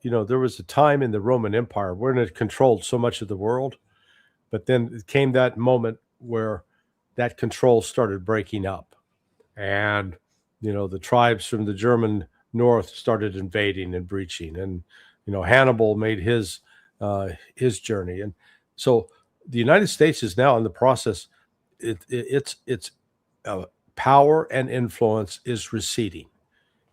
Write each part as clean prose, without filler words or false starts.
there was a time in the Roman Empire when it controlled so much of the world, but then it came that moment where that control started breaking up, and the tribes from the German north started invading and breaching, and Hannibal made his journey, and so the United States is now in the process. Its uh, power and influence is receding,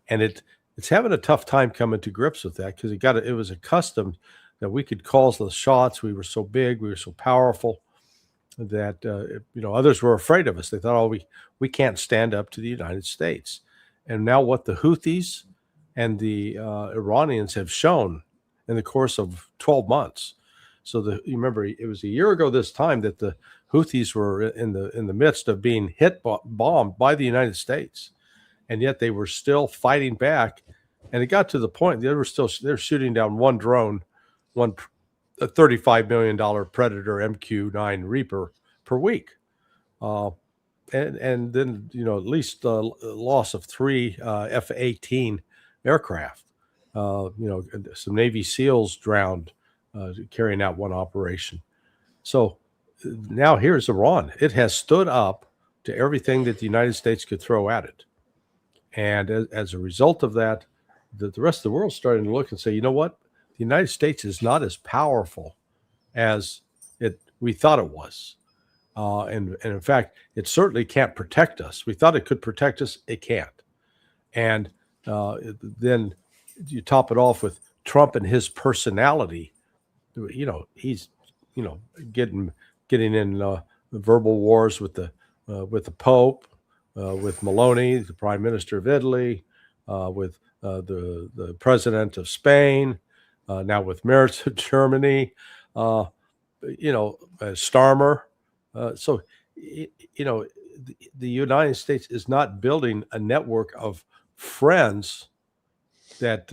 and it's having a tough time coming to grips with that because it was accustomed that we could call the shots. We were so big, we were so powerful that others were afraid of us. They thought, oh, we can't stand up to the United States. And now what the Houthis and the Iranians have shown in the course of 12 months. So you remember it was a year ago this time that the Houthis were in the midst of being bombed by the United States, and yet they were still fighting back. And it got to the point they're shooting down one drone, a $35 million Predator MQ-9 Reaper per week, and then at least loss of three F-18 aircraft. Some Navy SEALs drowned carrying out one operation. So now here's Iran. It has stood up to everything that the United States could throw at it. And as a result of that, the rest of the world is starting to look and say, you know what? The United States is not as powerful as we thought it was. And in fact, it certainly can't protect us. We thought it could protect us. It can't. And then you top it off with Trump and his personality. He's getting in verbal wars with the Pope, with Meloni, the Prime Minister of Italy, with the President of Spain, now with Merz of Germany, Starmer. So the United States is not building a network of friends that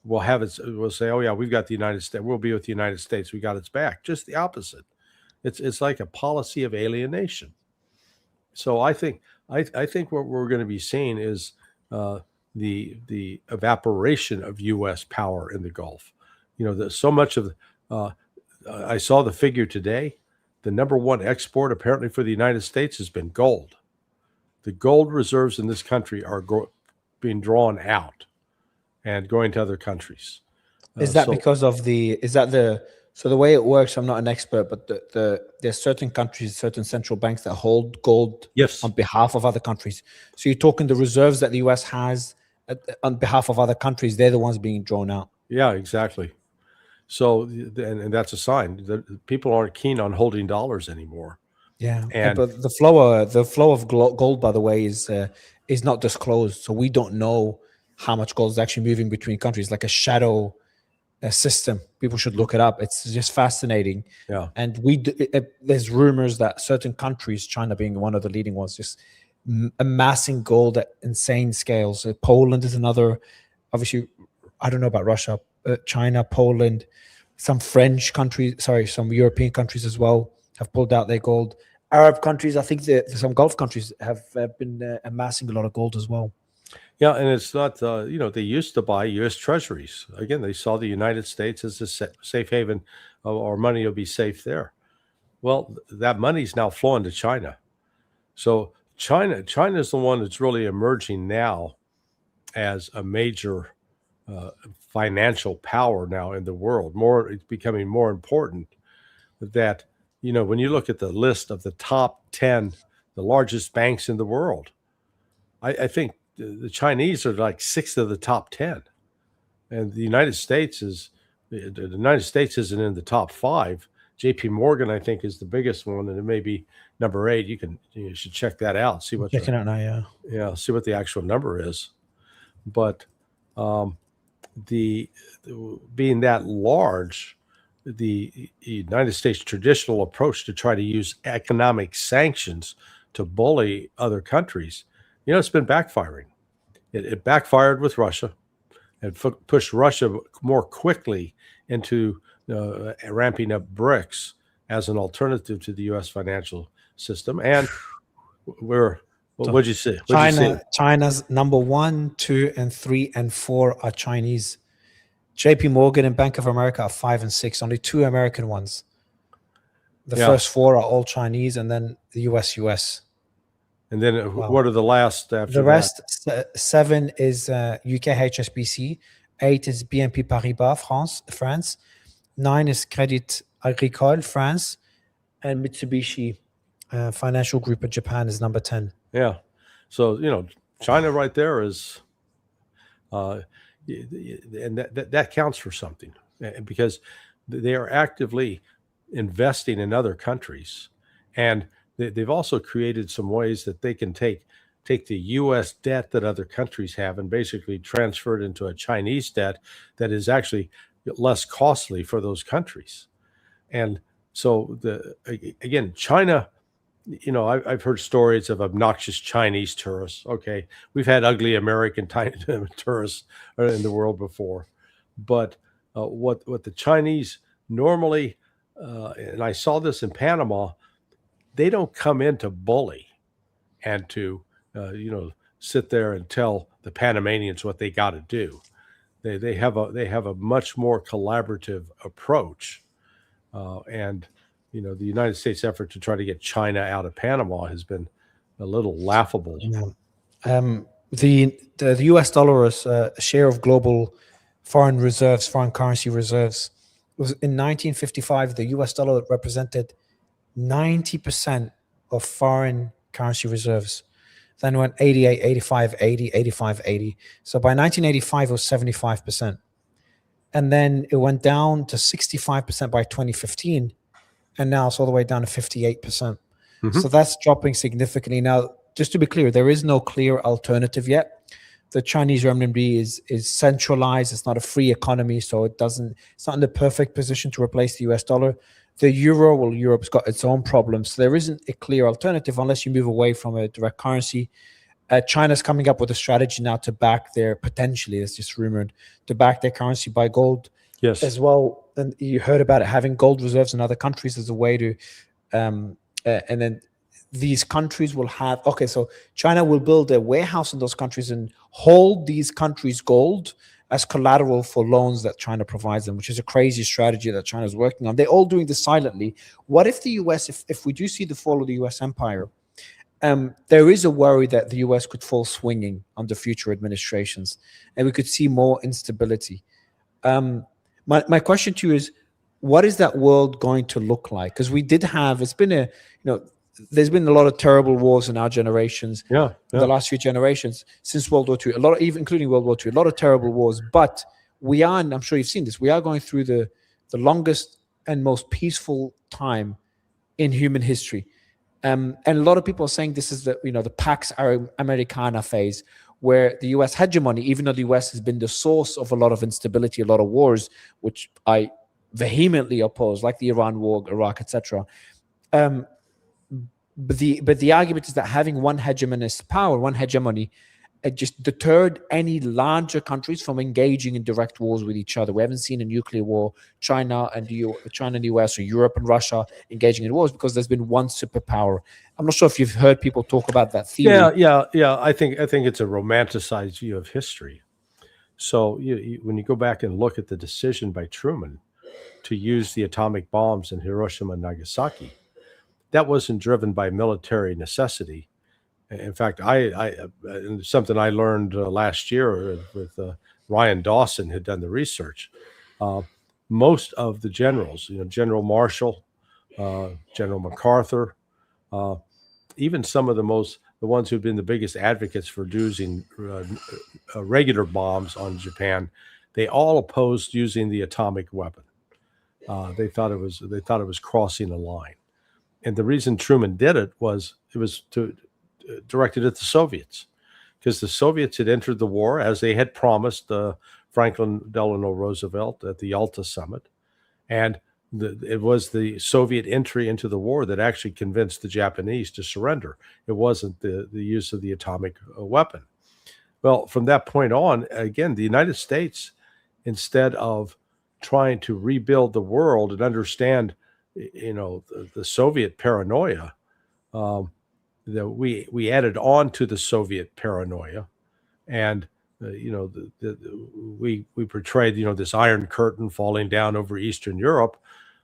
will say, oh yeah, we've got the United States, we'll be with the United States, we got its back. Just the opposite. It's like a policy of alienation. So I think what we're going to be seeing is the evaporation of U.S. power in the Gulf. So much of I saw the figure today. The number one export apparently for the United States has been gold. The gold reserves in this country are being drawn out and going to other countries. Is that because of so the way it works, I'm not an expert, but there's certain countries, certain central banks that hold gold on behalf of other countries. So you're talking the reserves that the U.S. has on behalf of other countries, they're the ones being drawn out. Yeah, exactly. So, and that's a sign that people aren't keen on holding dollars anymore. Yeah, but the flow of gold, by the way, is not disclosed, so we don't know how much gold is actually moving between countries, like a shadow system. People should look it up. It's just fascinating. Yeah, and there's rumors that certain countries, China being one of the leading ones, just amassing gold at insane scales. Poland is another. Obviously, I don't know about Russia. China, Poland, some French countries, some European countries as well have pulled out their gold. Arab countries, I think some Gulf countries have been amassing a lot of gold as well. Yeah, and it's not, they used to buy U.S. treasuries. Again, they saw the United States as a safe haven. Our money will be safe there. Well, that money's now flowing to China. So China is the one that's really emerging now as a major financial power now in the world. It's becoming more important that, when you look at the list of the top 10, the largest banks in the world, I think the Chinese are like 6th of the top 10. And the United States isn't in the top 5. JP Morgan, I think, is the biggest one, and it may be number 8. You should check that out. See what checking out now, yeah. See what the actual number is. But being that large, the United States traditional approach to try to use economic sanctions to bully other countries, it's been backfiring. It backfired with Russia and pushed Russia more quickly into ramping up BRICS as an alternative to the U.S. financial system. And what'd you say? China's number 1, 2, and 3, and 4 are Chinese. JP Morgan and Bank of America are 5 and 6, only 2 American ones. The Yeah. first 4 are all Chinese, and then the US. And then Wow. what are the last after The that? rest, 7 is UK HSBC, 8 is BNP Paribas, France, 9 is Crédit Agricole, France, and Mitsubishi Financial Group of Japan is number 10. Yeah. So, China right there is, and that counts for something, because they are actively investing in other countries. And they've also created some ways that they can take the U.S. debt that other countries have and basically transfer it into a Chinese debt that is actually less costly for those countries. And so again, China, I've heard stories of obnoxious Chinese tourists. Okay, we've had ugly American tourists in the world before, but what the Chinese normally, and I saw this in Panama, they don't come in to bully and to sit there and tell the Panamanians what they got to do. They have a much more collaborative approach, and the United States effort to try to get China out of Panama has been a little laughable. Yeah. The US dollar is a share of global foreign reserves, foreign currency reserves. Was in 1955, the US dollar represented 90% of foreign currency reserves. Then it went 88, 85, 80, 85, 80. So by 1985, it was 75%. And then it went down to 65% by 2015. And now it's all the way down to 58%. Mm-hmm. So that's dropping significantly. Now, just to be clear, there is no clear alternative yet. The Chinese renminbi is centralized. It's not a free economy, so it's not in the perfect position to replace the US dollar. The euro, well, Europe's got its own problems. So there isn't a clear alternative unless you move away from a direct currency. China's coming up with a strategy now to back potentially, it's just rumored, to back their currency by gold. Yes. As well. And you heard about it, having gold reserves in other countries as a way to, and then these countries will have, so China will build a warehouse in those countries and hold these countries' gold as collateral for loans that China provides them, which is a crazy strategy that China is working on. They're all doing this silently. What if the US, if we do see the fall of the US empire, there is a worry that the US could fall swinging under future administrations, and we could see more instability. My question to you is, what is that world going to look like? Because we did have, there's been a lot of terrible wars in our generations, in the last few generations since World War II, even including World War II, a lot of terrible wars. But we are, and I'm sure you've seen this, we are going through the longest and most peaceful time in human history. And a lot of people are saying this is the Pax Americana phase, where the US hegemony, even though the US has been the source of a lot of instability, a lot of wars, which I vehemently oppose, like the Iran war, Iraq, etc. But the argument is that having one hegemonist power, one hegemony, it just deterred any larger countries from engaging in direct wars with each other. We haven't seen a nuclear war, China and the US, or Europe and Russia engaging in wars, because there's been one superpower. I'm not sure if you've heard people talk about that theory. Yeah. I think it's a romanticized view of history. So when you go back and look at the decision by Truman to use the atomic bombs in Hiroshima and Nagasaki, that wasn't driven by military necessity. In fact, something I learned last year with Ryan Dawson, who'd done the research. Most of the generals, General Marshall, General MacArthur, even some of the ones who've been the biggest advocates for using regular bombs on Japan, they all opposed using the atomic weapon. They thought it was crossing a line, and the reason Truman did it was directed at the Soviets, because the Soviets had entered the war as they had promised Franklin Delano Roosevelt at the Yalta Summit, and it was the Soviet entry into the war that actually convinced the Japanese to surrender. It wasn't the use of the atomic weapon. Well, from that point on, again, the United States, instead of trying to rebuild the world and understand, the Soviet paranoia, that we added on to the Soviet paranoia, and we portrayed, this Iron Curtain falling down over Eastern Europe.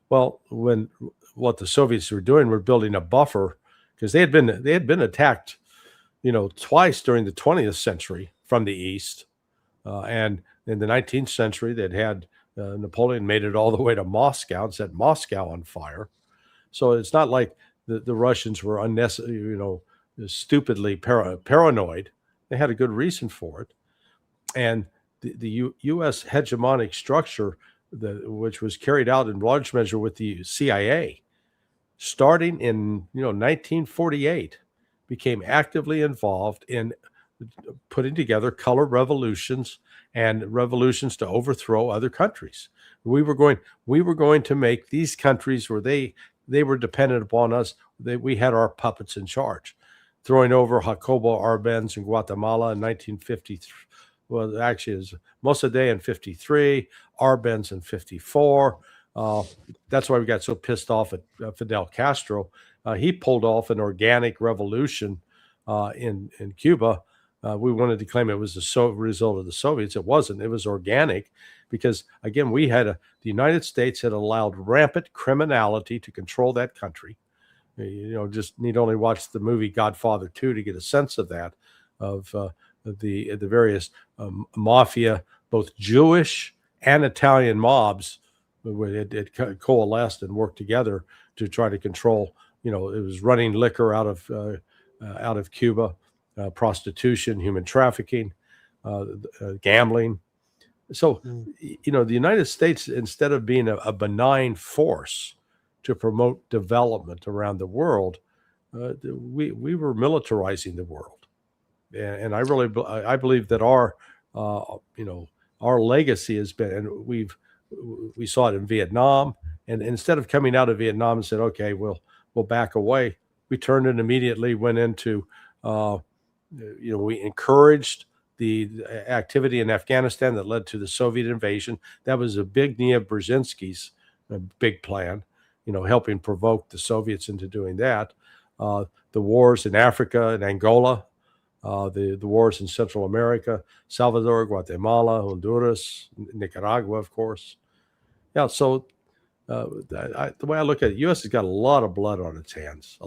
Well, when what the Soviets were doing were building a buffer, because they had been attacked, twice during the 20th century from the east, and in the 19th century they'd had Napoleon made it all the way to Moscow and set Moscow on fire. So it's not like the Russians were unnecessary, stupidly paranoid. They had a good reason for it. And the U.S. hegemonic structure, which was carried out in large measure with the CIA, starting in 1948, became actively involved in putting together color revolutions and revolutions to overthrow other countries. We were going to make these countries where they were dependent upon us. We had our puppets in charge, throwing over Jacobo Arbenz in Guatemala in 1953. Well, actually, it was Mossadegh in 53, Arbenz in 54. That's why we got so pissed off at Fidel Castro. He pulled off an organic revolution in Cuba. We wanted to claim it was the result of the Soviets. It wasn't. It was organic because, again, the United States had allowed rampant criminality to control that country. Just need only watch the movie Godfather 2 to get a sense of that, of the various mafia, both Jewish and Italian mobs. It coalesced and worked together to try to control. It was running liquor out of Cuba, prostitution, human trafficking, gambling. So, the United States, instead of being a benign force to promote development around the world, we were militarizing the world, and I believe that our legacy has been, and we saw it in Vietnam, and instead of coming out of Vietnam and said, okay, we'll back away, we turned and immediately went into we encouraged the activity in Afghanistan that led to the Soviet invasion. That was a big Nia Brzezinski's big plan, helping provoke the Soviets into doing that. The wars in Africa and Angola, the wars in Central America, Salvador, Guatemala, Honduras, Nicaragua, of course. Yeah, so the way I look at it, the U.S. has got a lot of blood on its hands.